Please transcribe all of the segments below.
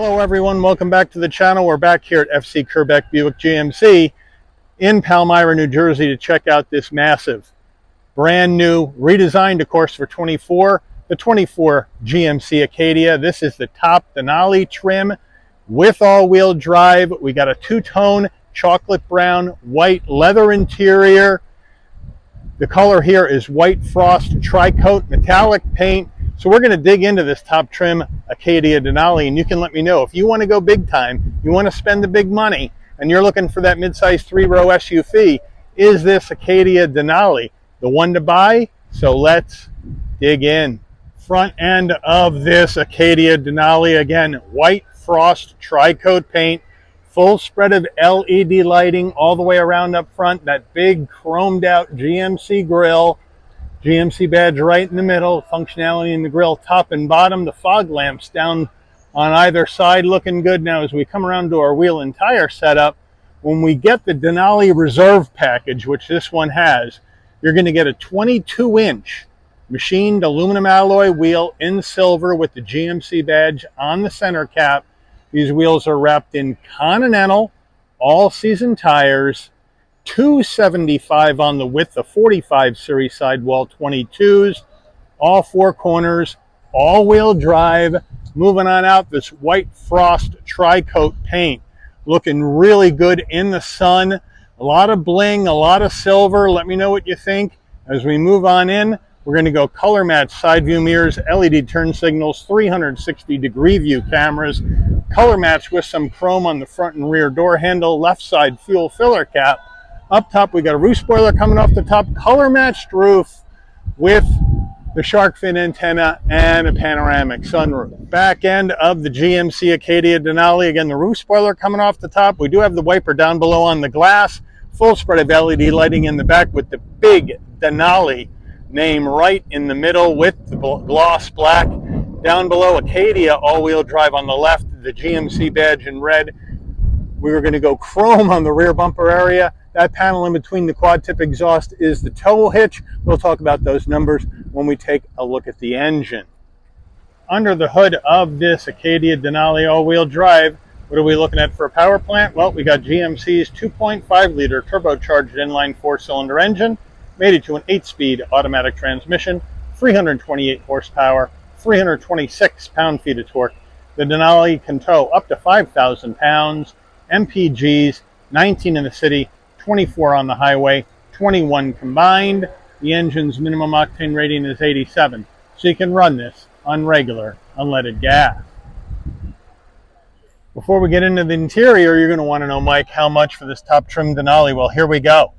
Hello everyone, welcome back to the channel. We're back here at FC Kerbeck Buick GMC in Palmyra, New Jersey to check out this massive, brand new, redesigned of course for the 24 GMC Acadia. This is the top Denali trim with all-wheel drive. We got a two-tone chocolate brown, white leather interior. The color here is white frost tri-coat metallic paint. So we're going to dig into this top trim Acadia Denali, and you can let me know if you want to go big time, you want to spend the big money, and you're looking for that midsize three-row SUV. Is this Acadia Denali the one to buy? So let's dig in. Front end of this Acadia Denali, again, white frost tri-coat paint, full spread of LED lighting all the way around up front, that big chromed out GMC grille. GMC badge right in the middle, functionality in the grille top and bottom, the fog lamps down on either side looking good. Now as we come around to our wheel and tire setup, when we get the Denali Reserve package, which this one has, you're going to get a 22-inch machined aluminum alloy wheel in silver with the GMC badge on the center cap. These wheels are wrapped in Continental all-season tires, 275 on the width of 45 series sidewall 22s, all four corners, all-wheel drive. Moving on out, this white frost tri-coat paint looking really good in the sun. A lot of bling, a lot of silver. Let me know what you think. As we move on in, we're going to go color match side view mirrors, LED turn signals, 360-degree view cameras, color match with some chrome on the front and rear door handle, left side fuel filler cap. Up top, we got a roof spoiler coming off the top, color matched roof with the shark fin antenna and a panoramic sunroof. Back end of the GMC Acadia Denali, again, the roof spoiler coming off the top. We do have the wiper down below on the glass, full spread of LED lighting in the back with the big Denali name right in the middle with the gloss black. Down below, Acadia all-wheel drive on the left, the GMC badge in red. We were going to go chrome on the rear bumper area. That panel in between the quad tip exhaust is the tow hitch. We'll talk about those numbers when we take a look at the engine. Under the hood of this Acadia Denali all-wheel drive, what are we looking at for a power plant? Well, we got GMC's 2.5-liter turbocharged inline four-cylinder engine, made it to an 8-speed automatic transmission, 328 horsepower, 326 pound-feet of torque. The Denali can tow up to 5,000 pounds, MPGs, 19 in the city, 24 on the highway, 21 combined. The engine's minimum octane rating is 87, so you can run this on regular unleaded gas. Before we get into the interior, you're going to want to know, Mike, how much for this top trim Denali? Well, here we go.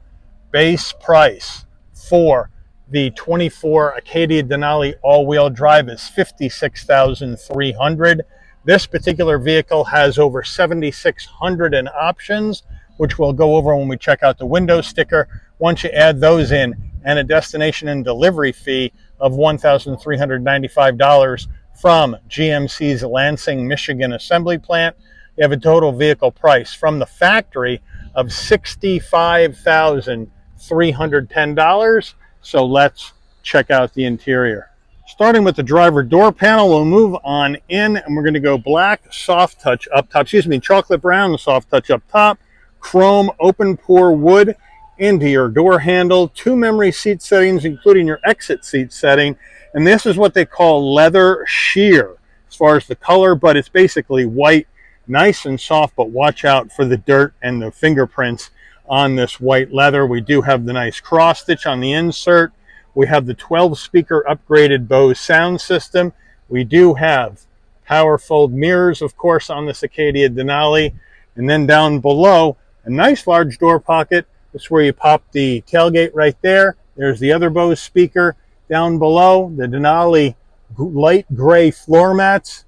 Base price for the 24 Acadia Denali all-wheel drive is $56,300. This particular vehicle has over 7,600 in options, which we'll go over when we check out the window sticker. Once you add those in, and a destination and delivery fee of $1,395 from GMC's Lansing, Michigan assembly plant, you have a total vehicle price from the factory of $65,310. So let's check out the interior. Starting with the driver door panel, we'll move on in, and we're going to go black soft touch up top, chocolate brown soft touch up top, chrome open pore wood into your door handle, 2 memory seat settings including your exit seat setting, and this is what they call leather sheer as far as the color, but it's basically white, nice and soft, but watch out for the dirt and the fingerprints on this white leather. We do have the nice cross stitch on the insert. We have the 12-speaker upgraded Bose sound system. We do have power fold mirrors, of course, on this Acadia Denali. And then down below, a nice large door pocket. That's where you pop the tailgate right there. There's the other Bose speaker. Down below, the Denali light gray floor mats.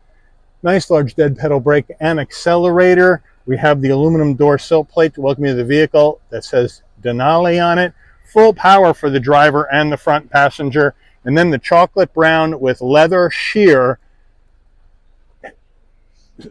Nice large dead pedal brake and accelerator. We have the aluminum door sill plate to welcome you to the vehicle that says Denali on it. Full power for the driver and the front passenger. And then the chocolate brown with leather sheer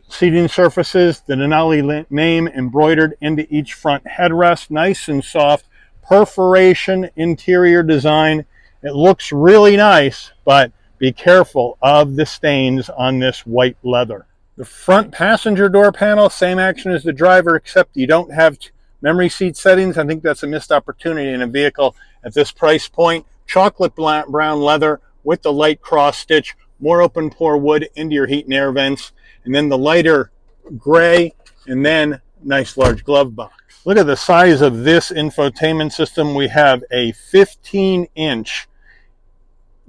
seating surfaces, the Denali name embroidered into each front headrest, nice and soft, perforation interior design. It looks really nice, but be careful of the stains on this white leather. The front passenger door panel, same action as the driver, except you don't have memory seat settings. I think that's a missed opportunity in a vehicle at this price point. Chocolate brown leather with the light cross stitch, more open pore wood into your heat and air vents, and then the lighter gray, and then nice large glove box. Look at the size of this infotainment system. We have a 15-inch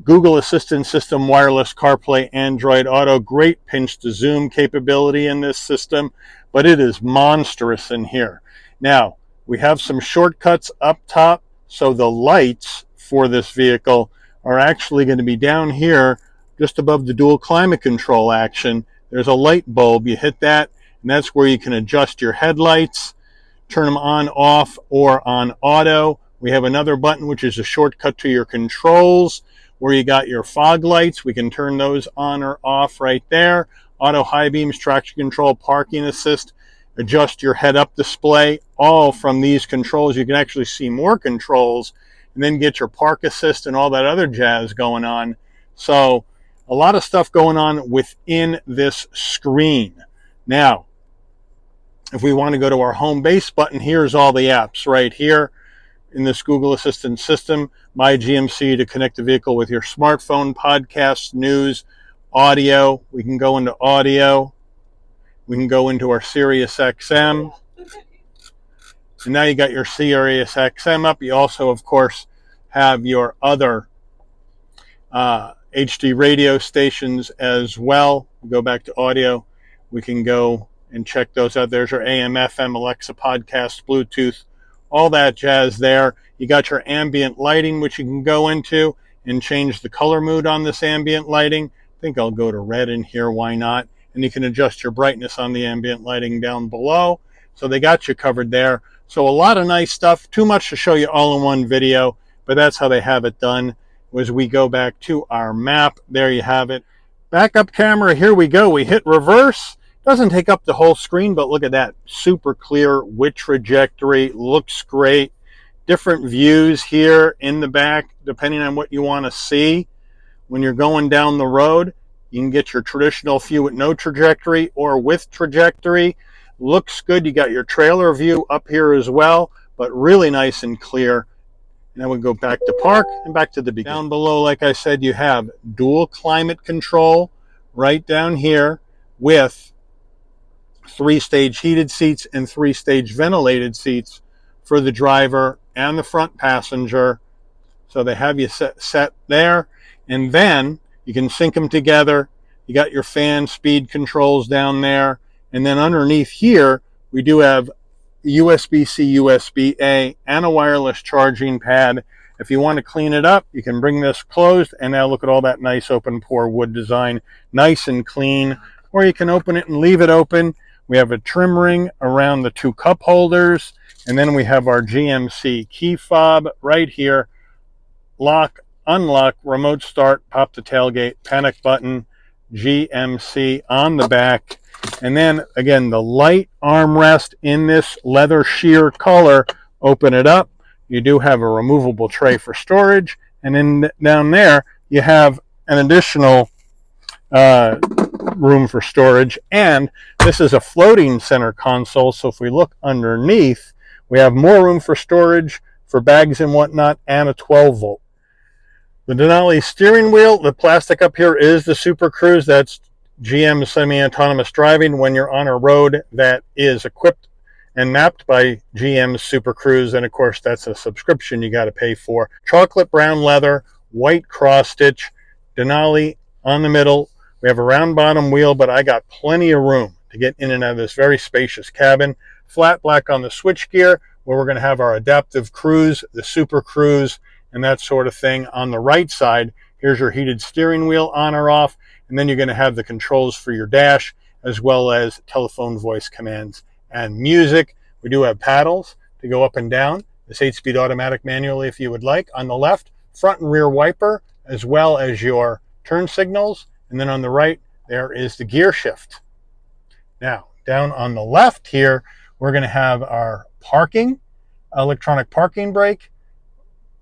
Google Assistant system, wireless CarPlay, Android Auto, great pinch to zoom capability in this system, but it is monstrous in here. Now, we have some shortcuts up top, so the lights for this vehicle are actually going to be down here just above the dual climate control action. There's a light bulb. You hit that, and that's where you can adjust your headlights, turn them on, off, or on auto. We have another button, which is a shortcut to your controls, where you got your fog lights. We can turn those on or off right there. Auto high beams, traction control, parking assist, adjust your head-up display, all from these controls. You can actually see more controls and then get your park assist and all that other jazz going on. So a lot of stuff going on within this screen. Now, if we want to go to our home base button, here's all the apps right here in this Google Assistant system. My GMC to connect the vehicle with your smartphone, podcasts, news, audio. We can go into audio. We can go into our Sirius XM. And now you got your Sirius XM up. You also, of course, have your other HD radio stations as well. We go back to audio. We can go and check those out. There's your AM, FM, Alexa, podcast, Bluetooth, all that jazz there. You got your ambient lighting, which you can go into and change the color mood on this ambient lighting. I think I'll go to red in here, why not? And you can adjust your brightness on the ambient lighting down below. So they got you covered there. So a lot of nice stuff. Too much to show you all in one video, but that's how they have it done. As we go back to our map, there you have it. Backup camera, here we go. We hit reverse. Doesn't take up the whole screen, but look at that. Super clear with trajectory. Looks great. Different views here in the back, depending on what you want to see. When you're going down the road, you can get your traditional view with no trajectory or with trajectory. Looks good. You got your trailer view up here as well, but really nice and clear. And then we go back to park and back to the beginning. Down below, like I said, you have dual climate control right down here with 3-stage heated seats and 3-stage ventilated seats for the driver and the front passenger. So they have you set there. And then you can sync them together. You got your fan speed controls down there. And then underneath here, we do have USB-C, USB-A, and a wireless charging pad. If you want to clean it up, you can bring this closed. And now look at all that nice open pore wood design. Nice and clean. Or you can open it and leave it open. We have a trim ring around the 2 cup holders. And then we have our GMC key fob right here. Lock, unlock, remote start, pop the tailgate, panic button, GMC on the back. And then again, the light armrest in this leather sheer color. Open it up. You do have a removable tray for storage. And then down there, you have an additional room for storage. And this is a floating center console. So if we look underneath, we have more room for storage for bags and whatnot, and a 12 volt. The Denali steering wheel, the plastic up here is the Super Cruise. That's GM semi-autonomous driving when you're on a road that is equipped and mapped by GM Super Cruise. And of course, that's a subscription you got to pay for. Chocolate brown leather, white cross stitch, Denali on the middle. We have a round bottom wheel, but I got plenty of room to get in and out of this very spacious cabin. Flat black on the switchgear, where we're going to have our adaptive cruise, the Super Cruise, and that sort of thing. On the right side, here's your heated steering wheel on or off, and then you're going to have the controls for your dash, as well as telephone voice commands and music. We do have paddles to go up and down. This 8-speed automatic manually if you would like. On the left, front and rear wiper, as well as your turn signals. And then on the right, there is the gear shift. Now, down on the left here, we're going to have our parking, electronic parking brake,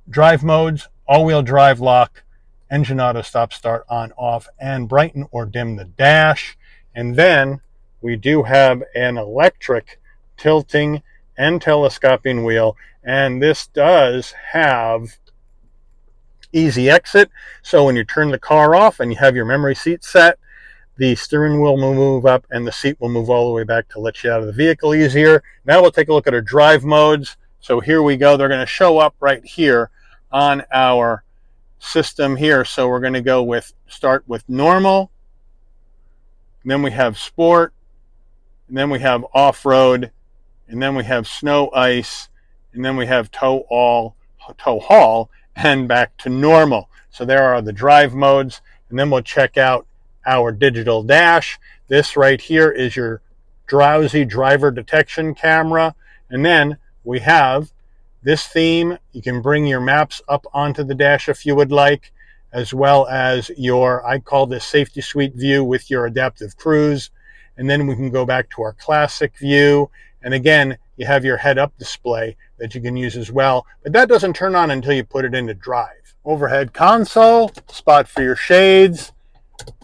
drive modes, all-wheel drive lock, engine auto stop start on off, and brighten or dim the dash. And then we do have an electric tilting and telescoping wheel, and this does have easy exit. So when you turn the car off and you have your memory seat set, the steering wheel will move up and the seat will move all the way back to let you out of the vehicle easier. Now we'll take a look at our drive modes. So here we go. They're going to show up right here on our system here. So we're going to go with, start with normal, and then we have sport, and then we have off-road, and then we have snow, ice, and then we have tow haul, and back to normal. So there are the drive modes, and then we'll check out our digital dash. This right here is your drowsy driver detection camera, and then we have this theme. You can bring your maps up onto the dash if you would like, as well as your, I call this safety suite view with your adaptive cruise. And then we can go back to our classic view. And again, you have your head-up display that you can use as well, but that doesn't turn on until you put it into drive. Overhead console, spot for your shades.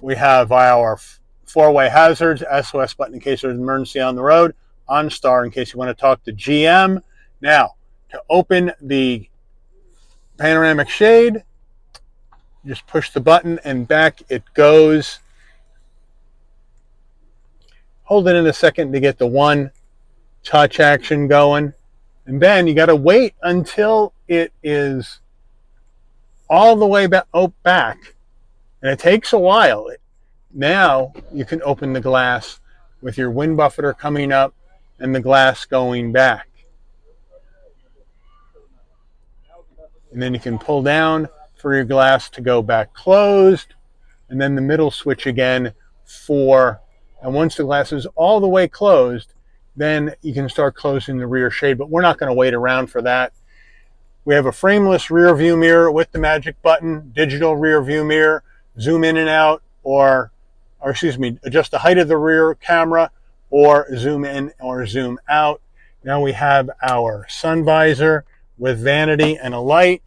We have our four-way hazards, SOS button in case there's an emergency on the road, OnStar in case you want to talk to GM. Now, to open the panoramic shade, just push the button and back it goes. Hold it in a second to get the one touch action going. And then you got to wait until it is all the way back. And it takes a while. Now you can open the glass with your wind buffeter coming up and the glass going back. And then you can pull down for your glass to go back closed, and then the middle switch again and once the glass is all the way closed, then you can start closing the rear shade, but we're not going to wait around for that. We have a frameless rear view mirror with the magic button, digital rear view mirror, zoom in and out, or adjust the height of the rear camera, or zoom in or zoom out. Now we have our sun visor with vanity and a light.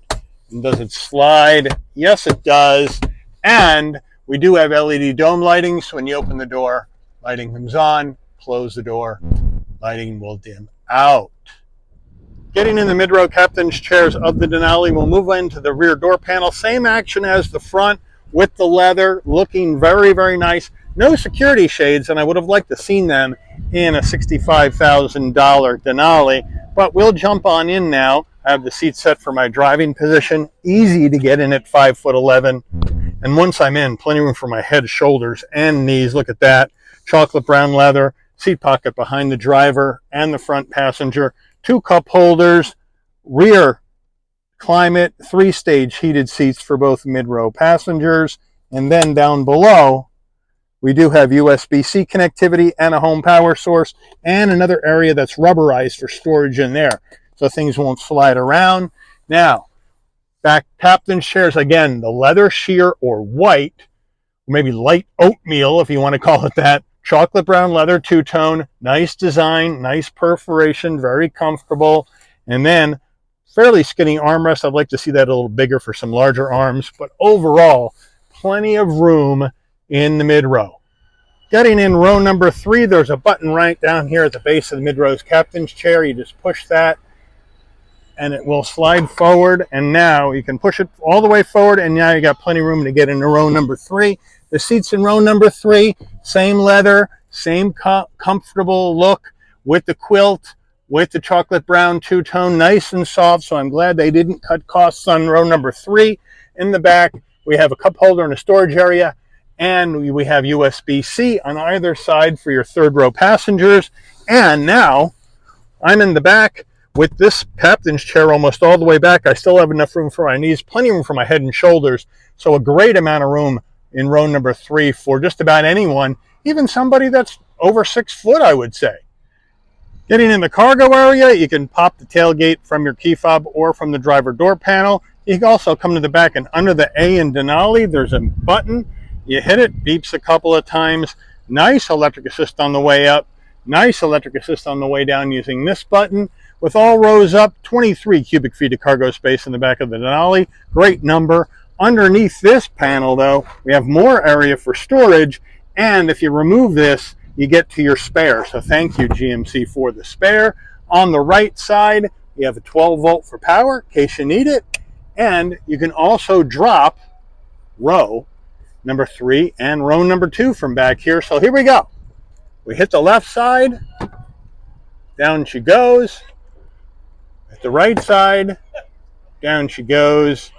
And does it slide? Yes, it does. And we do have LED dome lighting, so when you open the door, lighting comes on, close the door, lighting will dim out. Getting in the mid-row captain's chairs of the Denali, we'll move into the rear door panel. Same action as the front with the leather, looking very, very nice. No security shades, and I would have liked to seen them in a $65,000 Denali, but we'll jump on in now. I have the seat set for my driving position, easy to get in at 5'11". And once I'm in, plenty of room for my head, shoulders, and knees. Look at that. Chocolate brown leather, seat pocket behind the driver and the front passenger, 2 cup holders, rear climate, 3-stage heated seats for both mid-row passengers. And then down below, we do have USB-C connectivity and a home power source, and another area that's rubberized for storage in there, so things won't slide around. Now, back captain's chairs, again, the leather sheer or white, maybe light oatmeal if you want to call it that, chocolate brown leather two-tone, nice design, nice perforation, very comfortable. And then fairly skinny armrest. I'd like to see that a little bigger for some larger arms, but overall, plenty of room in the mid-row. Getting in row number 3, there's a button right down here at the base of the mid-row's captain's chair. You just push that and it will slide forward, and now you can push it all the way forward, and now you got plenty of room to get into row number 3. The seats in row number 3, same leather, same comfortable look with the quilt, with the chocolate brown two-tone, nice and soft, so I'm glad they didn't cut costs on row number 3. In the back, we have a cup holder and a storage area, and we have USB-C on either side for your third row passengers. And now I'm in the back with this captain's chair almost all the way back. I still have enough room for my knees, plenty of room for my head and shoulders, so a great amount of room in row number 3 for just about anyone, even somebody that's over 6 foot, I would say. Getting in the cargo area, you can pop the tailgate from your key fob or from the driver door panel. You can also come to the back, and under the A in Denali, there's a button. You hit it, beeps a couple of times. Nice electric assist on the way up. Nice electric assist on the way down using this button. With all rows up, 23 cubic feet of cargo space in the back of the Denali. Great number. Underneath this panel, though, we have more area for storage And if you remove this, you get to your spare. So thank you, GMC, for the spare. On the right side, you have a 12-volt for power in case you need it. And you can also drop row number 3 and row number 2 from back here. So here we go. We hit the left side, down she goes. At the right side, down she goes.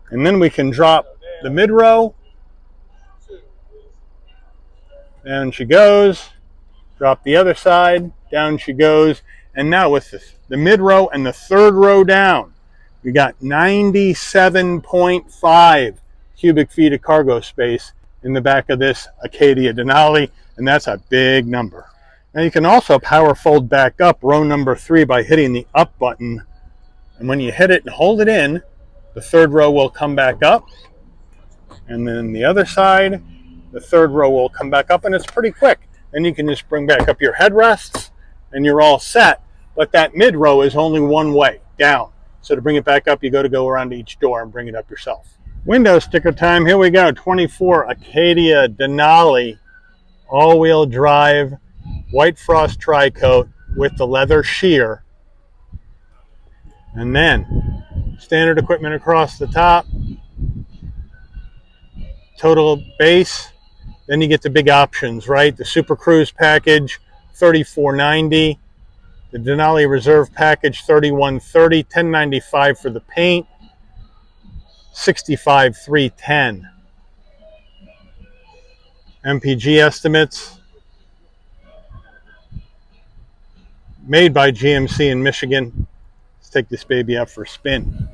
And then we can drop the mid row. Down she goes. Drop the other side, down she goes. And now with the mid row and the third row down, we got 97.5 cubic feet of cargo space in the back of this Acadia Denali, and that's a big number. Now you can also power fold back up row number 3 by hitting the up button, and when you hit it and hold it in, the third row will come back up, and then the other side, the third row will come back up, and it's pretty quick. Then you can just bring back up your headrests and you're all set. But that mid row is only one way, down. So to bring it back up, you got to go around each door and bring it up yourself. Window sticker time, here we go. 24 Acadia Denali, all-wheel drive, white frost tri-coat with the leather sheer. And then standard equipment across the top, total base. Then you get the big options, right? The Super Cruise package, $34.90. The Denali Reserve package, $31.30. $10.95 for the paint. $65,310. MPG estimates. Made by GMC in Michigan. Let's take this baby out for a spin.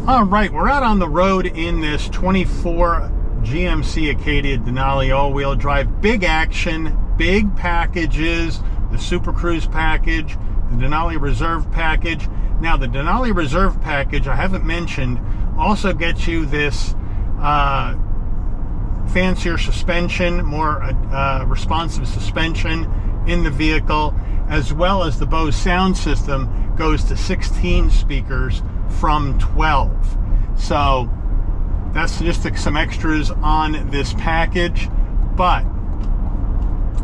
All right, we're out on the road in this 24 GMC Acadia Denali all-wheel drive. Big action, big packages, the Super Cruise package, the Denali Reserve package. Now, the Denali Reserve package, I haven't mentioned, also gets you this fancier suspension, more responsive suspension in the vehicle, as well as the Bose sound system goes to 16 speakers from 12. So that's just some extras on this package, but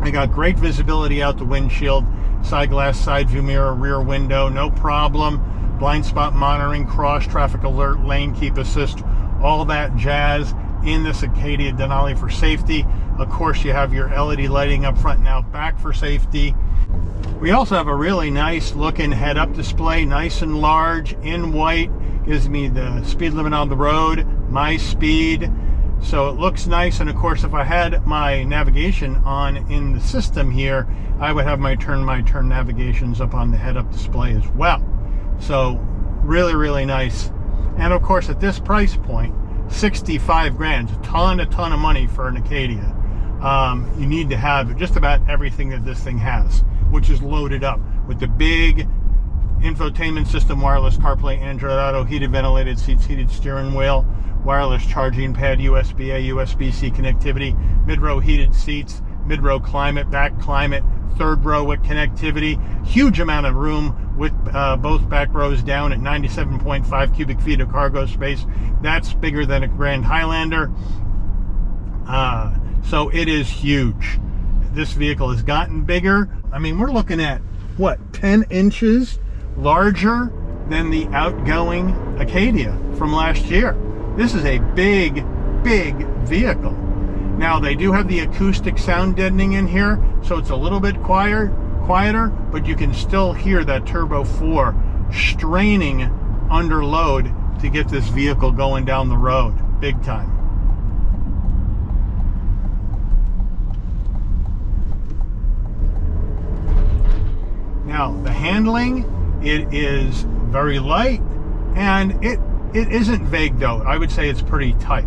I got great visibility out the windshield, side glass, side view mirror, rear window, no problem. Blind spot monitoring, cross traffic alert, lane keep assist, all that jazz in this Acadia Denali for safety. Of course, you have your LED lighting up front and out back for safety. We also have a really nice looking head-up display, nice and large, in white. Gives me the speed limit on the road, my speed. So it looks nice, and of course, if I had my navigation on in the system here, I would have my turn navigations up on the head-up display as well. So really, really nice. And of course, at this price point, 65 grand, a ton of money for an Acadia. You need to have just about everything that this thing has, which is loaded up with the big infotainment system, wireless CarPlay, Android Auto, heated ventilated seats, heated steering wheel, wireless charging pad, USB-A, USB-C connectivity, mid-row heated seats, mid-row climate, back climate, third row with connectivity, huge amount of room with both back rows down at 97.5 cubic feet of cargo space. That's bigger than a Grand Highlander. So it is huge. This vehicle has gotten bigger. I mean, we're looking at, what, 10 inches larger than the outgoing Acadia from last year. This is a big, big vehicle. Now, they do have the acoustic sound deadening in here, so it's a little bit quieter, but you can still hear that Turbo 4 straining under load to get this vehicle going down the road, big time. Now, the handling, it is very light, and it isn't vague though. I would say it's pretty tight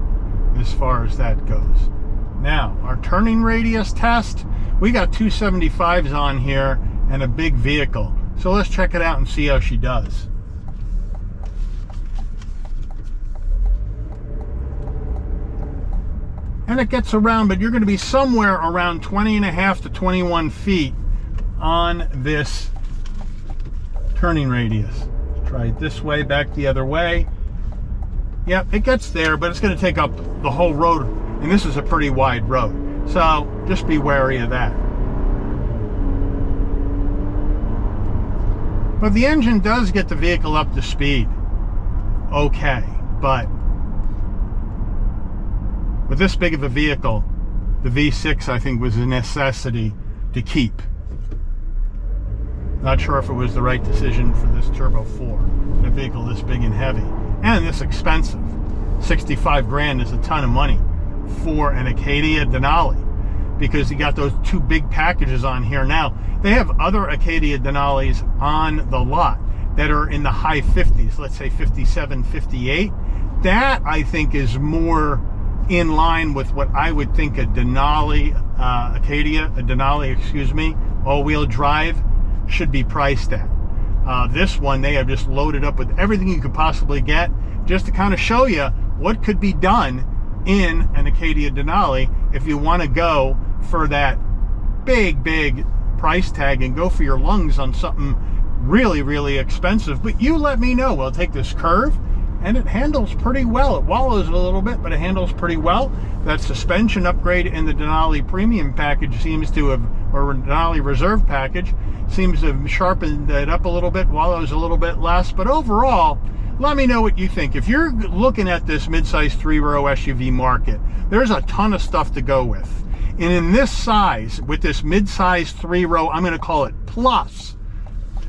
as far as that goes. Now, our turning radius test, we got 275s on here and a big vehicle. So let's check it out and see how she does. And it gets around, but you're going to be somewhere around 20.5 to 21 feet on this turning radius. Let's try it this way, back the other way. Yep, it gets there, but it's going to take up the whole road and this is a pretty wide road. So just be wary of that. But the engine does get the vehicle up to speed. Okay, but with this big of a vehicle, the V6 I think was a necessity to keep. Not sure if it was the right decision for this Turbo 4, a vehicle this big and heavy, and this expensive. 65 grand is a ton of money for an Acadia Denali, because you got those two big packages on here now. They have other Acadia Denalis on the lot that are in the high 50s, let's say 57, 58. That I think is more in line with what I would think a Denali, all-wheel drive should be priced at. This one, they have just loaded up with everything you could possibly get, just to kind of show you what could be done in an Acadia Denali if you want to go for that big price tag and go for your lungs on something really expensive. But you let me know. We'll take this Curve, and it handles pretty well. It wallows a little bit, but it handles pretty well. That suspension upgrade in the Denali Premium package seems to have, or Denali Reserve package, seems to have sharpened it up a little bit, wallows a little bit less. But overall, let me know what you think. If you're looking at this midsize 3-row SUV market, there's a ton of stuff to go with. And in this size, with this midsize 3-row, I'm going to call it plus,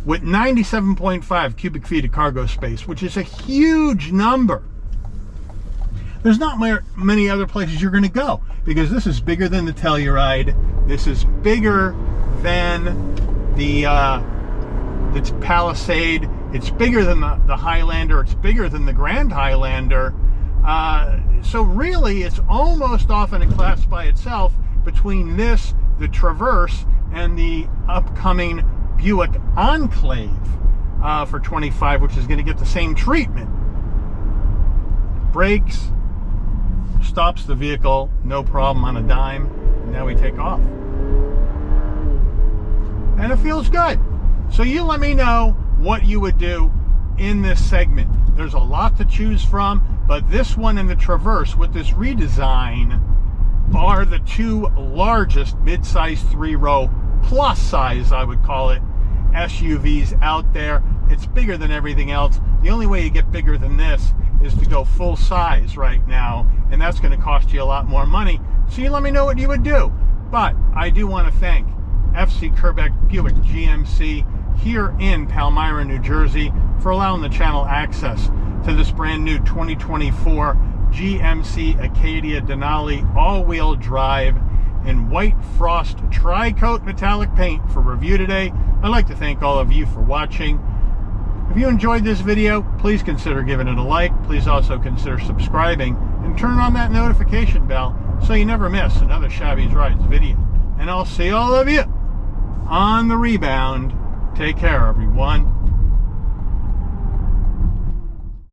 with 97.5 cubic feet of cargo space, which is a huge number. There's not many other places you're going to go, because this is bigger than the Telluride. This is bigger than the Palisade. It's bigger than the Highlander. It's bigger than the Grand Highlander. So really, it's almost off in a class by itself between this, the Traverse, and the upcoming Buick Enclave for 25, which is going to get the same treatment. Brakes, stops the vehicle, no problem on a dime. And now we take off. And it feels good. So you let me know what you would do in this segment. There's a lot to choose from, but this one and the Traverse with this redesign are the two largest mid-size 3-row plus size, I would call it, SUVs out there. It's bigger than everything else. The only way you get bigger than this is to go full size right now, and that's going to cost you a lot more money. So you let me know what you would do. But I do want to thank FC Kerbeck Buick GMC here in Palmyra, New Jersey, for allowing the channel access to this brand new 2024 GMC Acadia Denali all-wheel drive in white frost tri-coat metallic paint for review today. I'd like to thank all of you for watching. If you enjoyed this video, please consider giving it a like. Please also consider subscribing and turn on that notification bell so you never miss another Shabby's Rides video. And I'll see all of you on the rebound. Take care, everyone.